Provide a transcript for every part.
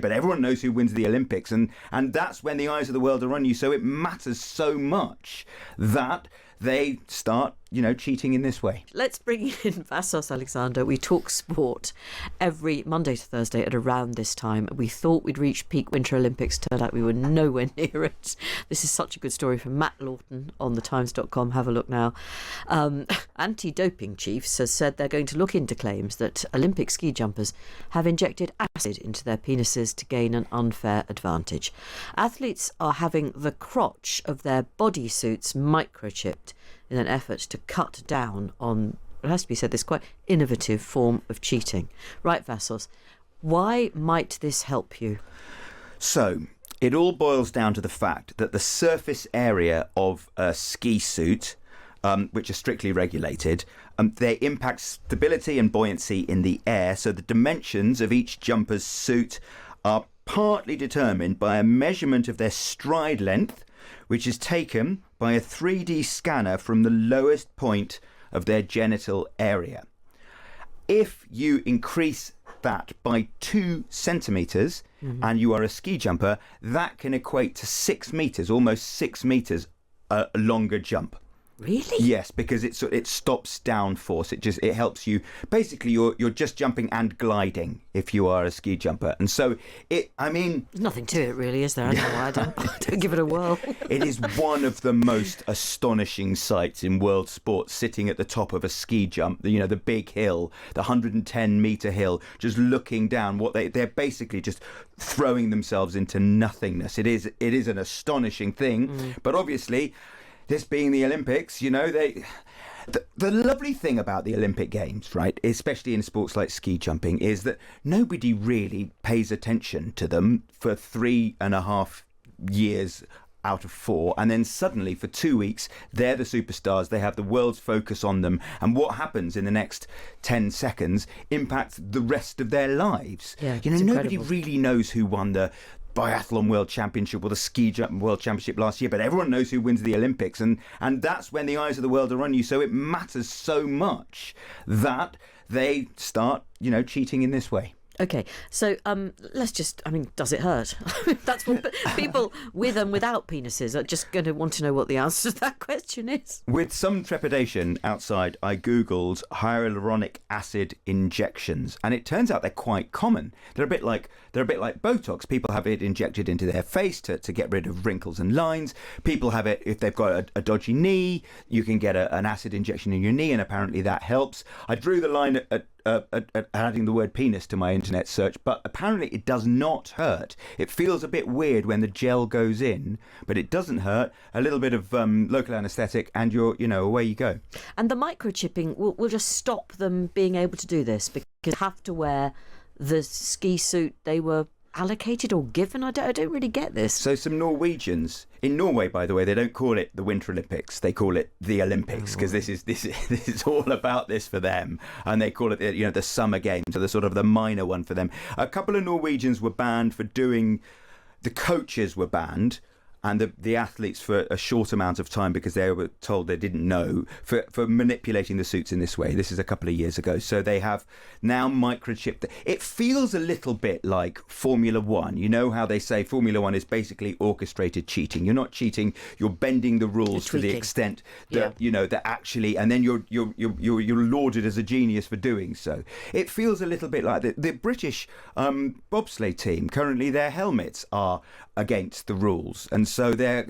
but everyone knows who wins the Olympics, and that's when the eyes of the world are on you. So it matters so much that they start, cheating in this way. Let's bring in Vassos Alexander. We talk sport every Monday to Thursday at around this time. We thought we'd reached peak Winter Olympics. Turned out we were nowhere near it. This is such a good story from Matt Lawton on thetimes.com. Have a look now. Anti-doping chiefs has said they're going to look into claims that Olympic ski jumpers have injected acid into their penises to gain an unfair advantage. Athletes are having the crotch of their bodysuits microchipped in an effort to cut down on, it has to be said, this quite innovative form of cheating. Right, Vassos, why might this help you? So, it all boils down to the fact that the surface area of a ski suit, which are strictly regulated, they impact stability and buoyancy in the air, so the dimensions of each jumper's suit are partly determined by a measurement of their stride length, which is taken by a 3D scanner from the lowest point of their genital area. If you increase that by 2 centimetres and you are a ski jumper, that can equate to 6 metres, almost 6 metres a longer jump. Really? Yes, because it stops downforce. It helps you. Basically, you're just jumping and gliding if you are a ski jumper, and so there's nothing to it, really, is there? I don't give it a whirl. It is one of the most astonishing sights in world sport, sitting at the top of a ski jump. The big hill, the 110-metre hill, just looking down. They're basically just throwing themselves into nothingness. It is an astonishing thing, but obviously, this being the Olympics, the lovely thing about the Olympic Games, right, especially in sports like ski jumping, is that nobody really pays attention to them for 3.5 years out of 4, and then suddenly for 2 weeks they're the superstars. They have the world's focus on them, and what happens in the next 10 seconds impacts the rest of their lives. Yeah, nobody really knows who won the biathlon world championship or the ski jump world championship last year, but everyone knows who wins the Olympics, and that's when the eyes of the world are on you. So it matters so much that they start cheating in this way. Okay, so let's just, does it hurt? That's what people with and without penises are just going to want to know what the answer to that question is. With some trepidation outside, I Googled hyaluronic acid injections, and it turns out they're quite common. They're a bit like Botox. People have it injected into their face to get rid of wrinkles and lines. People have it if they've got a dodgy knee. You can get an acid injection in your knee, and apparently that helps. I drew the line at adding the word penis to my internet search, but apparently it does not hurt. It feels a bit weird when the gel goes in, but it doesn't hurt. A little bit of local anaesthetic, and away you go. And the microchipping will just stop them being able to do this, because they have to wear the ski suit they were allocated or given. I don't really get this. So some Norwegians in Norway, by the way, they don't call it the Winter Olympics. They call it the Olympics, because this is all about this for them, and they call it the Summer Games, so the sort of the minor one for them. A couple of Norwegians were banned for doing. The coaches were banned, and the athletes for a short amount of time, because they were told they didn't know, for manipulating the suits in this way. This is a couple of years ago. So they have now microchipped. It feels a little bit like Formula One. You know how they say Formula One is basically orchestrated cheating. You're not cheating. You're bending the rules to the extent that that actually, and then you're lauded as a genius for doing so. It feels a little bit like the British bobsleigh team. Currently, their helmets are against the rules, and so they're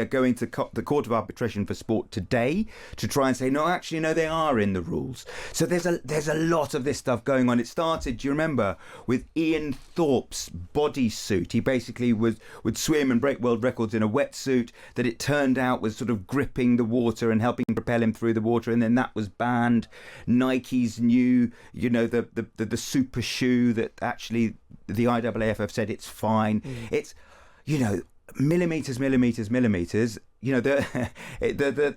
going to the Court of Arbitration for Sport today to try and say no, they are in the rules. So there's a lot of this stuff going on. It started, do you remember, with Ian Thorpe's bodysuit? He basically would swim and break world records in a wetsuit that it turned out was sort of gripping the water and helping propel him through the water, and then that was banned. Nike's new, the super shoe that actually the IAAF said it's fine. It's millimetres. The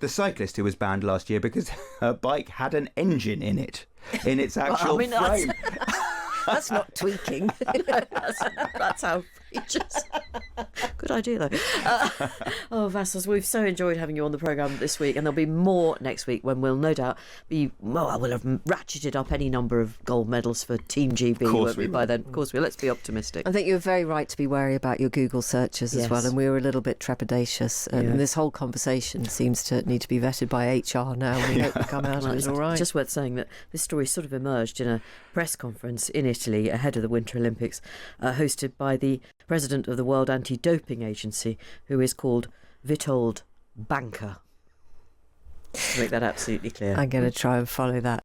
cyclist who was banned last year because her bike had an engine in it, in its actual frame. That's not tweaking. That's outrageous. Good Good idea, though. Oh, Vassos, we've so enjoyed having you on the programme this week, and there'll be more next week when we'll no doubt we'll have ratcheted up any number of gold medals for Team GB, won't we, by then? Of course we will. Let's be optimistic. I think you're very right to be wary about your Google searches as well, and we were a little bit trepidatious. And this whole conversation seems to need to be vetted by HR now. We hope we come out of it all right. It's just worth saying that this story sort of emerged in a press conference in Italy ahead of the Winter Olympics, hosted by the president of the World Anti-Doping Agency, who is called Witold Banker. To make that absolutely clear. I'm going to try and follow that